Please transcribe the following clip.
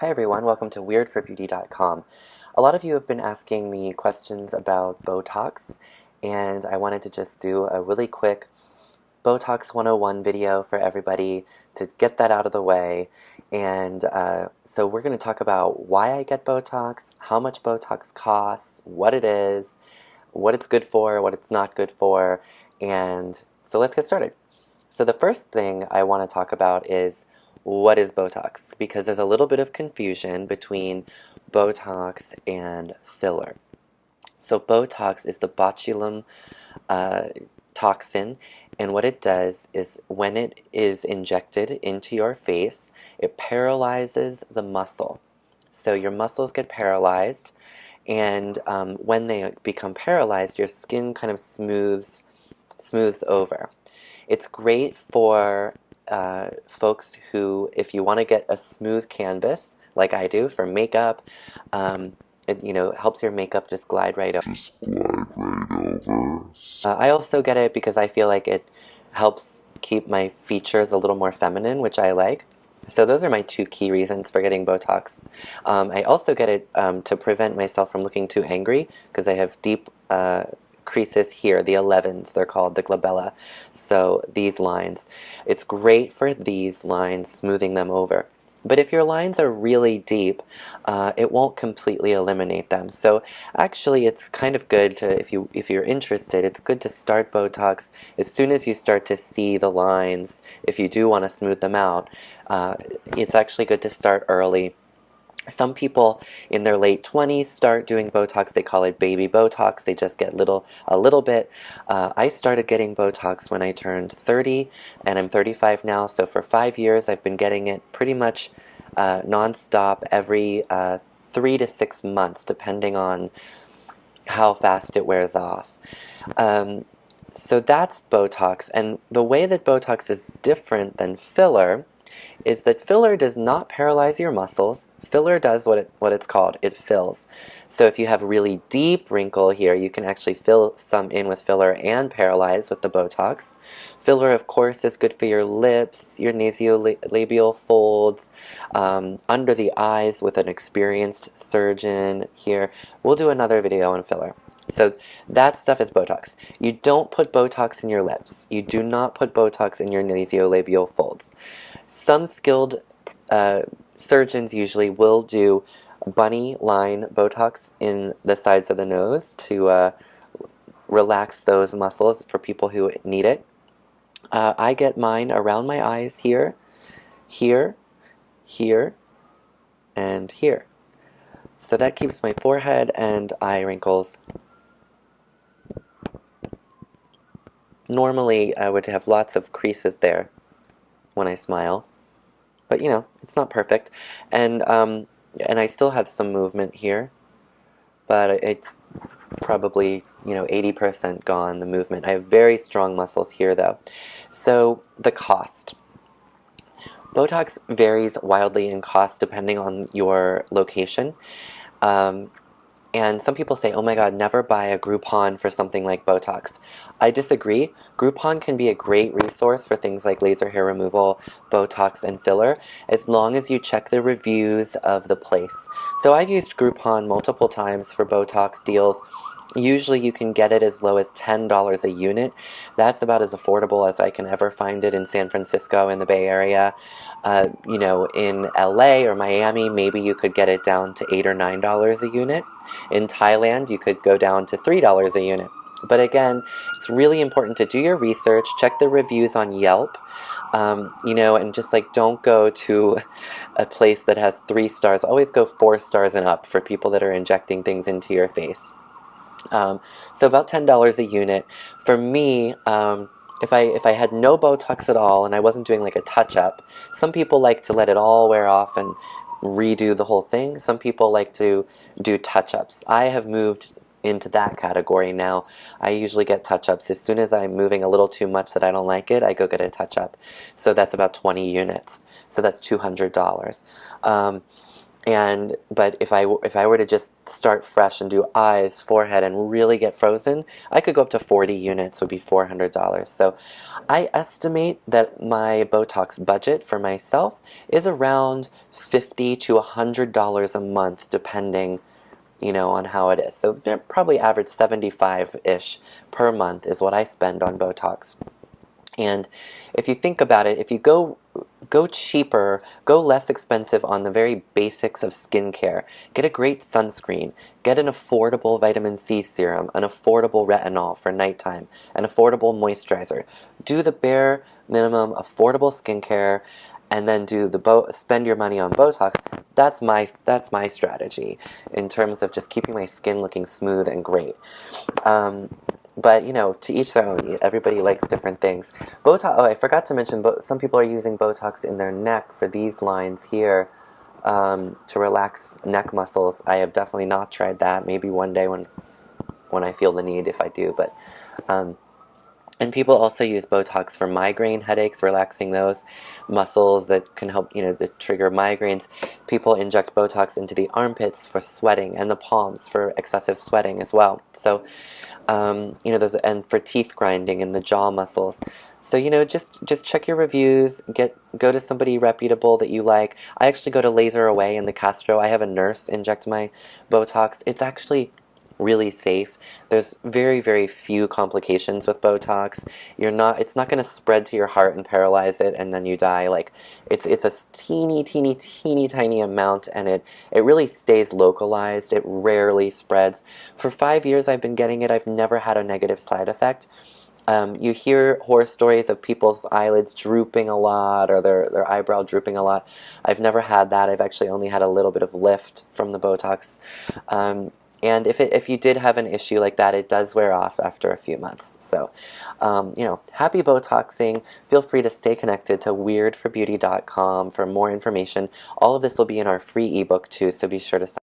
Hi everyone, welcome to weirdforbeauty.com. A lot of you have been asking me questions about Botox, and I wanted to just do a really quick Botox 101 video for everybody to get that out of the way. And so we're going to talk about why I get Botox, how much Botox costs, what it is, what it's good for, what it's not good for, and so let's get started. So the first thing I want to talk about is what is Botox? Because there's a little bit of confusion between Botox and filler. So Botox is the botulinum toxin, and what it does is when it is injected into your face, it paralyzes the muscle. So your muscles get paralyzed, and when they become paralyzed, your skin kind of smooths over. It's great for folks who, if you want to get a smooth canvas, like I do for makeup, it helps your makeup just glide right over. I also get it because I feel like it helps keep my features a little more feminine, which I like. So those are my two key reasons for getting Botox. I also get it to prevent myself from looking too angry because I have deep creases here, the 11s, they're called, the glabella. So these lines, it's great for these lines, smoothing them over. But if your lines are really deep, it won't completely eliminate them. So actually, it's kind of good to, if you're interested, it's good to start Botox as soon as you start to see the lines. If you do want to smooth them out, it's actually good to start early. Some people in their late 20s start doing Botox. They call it baby Botox. They just get a little bit. I started getting Botox when I turned 30, and I'm 35 now. So for 5 years, I've been getting it pretty much nonstop every 3 to 6 months, depending on how fast it wears off. So that's Botox. And the way that Botox is different than filler is that filler does not paralyze your muscles. Filler does what it's called. It fills. So if you have a really deep wrinkle here, you can actually fill some in with filler and paralyze with the Botox. Filler, of course, is good for your lips, your nasolabial folds, under the eyes with an experienced surgeon here. We'll do another video on filler. So that stuff is Botox. You don't put Botox in your lips. You do not put Botox in your nasolabial folds. Some skilled surgeons usually will do bunny line Botox in the sides of the nose to relax those muscles for people who need it. I get mine around my eyes here, here, here, and here. So that keeps my forehead and eye wrinkles. Normally, I would have lots of creases there when I smile, but it's not perfect. And I still have some movement here, but it's probably 80% gone, the movement. I have very strong muscles here though. So the cost. Botox varies wildly in cost depending on your location. And some people say, oh my god, never buy a Groupon for something like Botox. I disagree. Groupon can be a great resource for things like laser hair removal, Botox, and filler, as long as you check the reviews of the place. So I've used Groupon multiple times for Botox deals. Usually you can get it as low as $10 a unit. That's about as affordable as I can ever find it in San Francisco in the Bay Area. In LA or Miami, maybe you could get it down to $8 or $9 a unit. In Thailand, you could go down to $3 a unit. But again, it's really important to do your research, check the reviews on Yelp, and just don't go to a place that has 3 stars. Always go 4 stars and up for people that are injecting things into your face. So about $10 a unit. For me, if I had no Botox at all and I wasn't doing like a touch-up, some people like to let it all wear off and redo the whole thing. Some people like to do touch-ups. I have moved into that category now. I usually get touch-ups. As soon as I'm moving a little too much that I don't like it, I go get a touch-up. So that's about 20 units. So that's $200. But if I were to just start fresh and do eyes, forehead, and really get frozen, I could go up to 40 units, would be $400. So I estimate that my Botox budget for myself is around $50 to $100 a month, depending, on how it is. So probably average 75-ish per month is what I spend on Botox. And if you think about it, if you go cheaper, go less expensive on the very basics of skincare. Get a great sunscreen, get an affordable vitamin C serum, an affordable retinol for nighttime, an affordable moisturizer. Do the bare minimum affordable skincare, and then spend your money on Botox. That's my strategy in terms of just keeping my skin looking smooth and great. But to each their own. Everybody likes different things. Botox. Oh, I forgot to mention. Some people are using Botox in their neck for these lines here, to relax neck muscles. I have definitely not tried that. Maybe one day when I feel the need, if I do. But and people also use Botox for migraine headaches, relaxing those muscles that can help, that trigger migraines. People inject Botox into the armpits for sweating and the palms for excessive sweating as well. So, and for teeth grinding and the jaw muscles. So, just check your reviews, go to somebody reputable that you like. I actually go to Laser Away in the Castro. I have a nurse inject my Botox. It's actually really safe. There's very, very few complications with Botox. It's not going to spread to your heart and paralyze it and then you die. Like, it's a teeny, teeny, teeny, tiny amount, and it really stays localized. It rarely spreads. For 5 years I've been getting it. I've never had a negative side effect. You hear horror stories of people's eyelids drooping a lot or their eyebrow drooping a lot. I've never had that. I've actually only had a little bit of lift from the Botox. And if you did have an issue like that, it does wear off after a few months. So, happy Botoxing. Feel free to stay connected to weirdforbeauty.com for more information. All of this will be in our free ebook too, so be sure to sign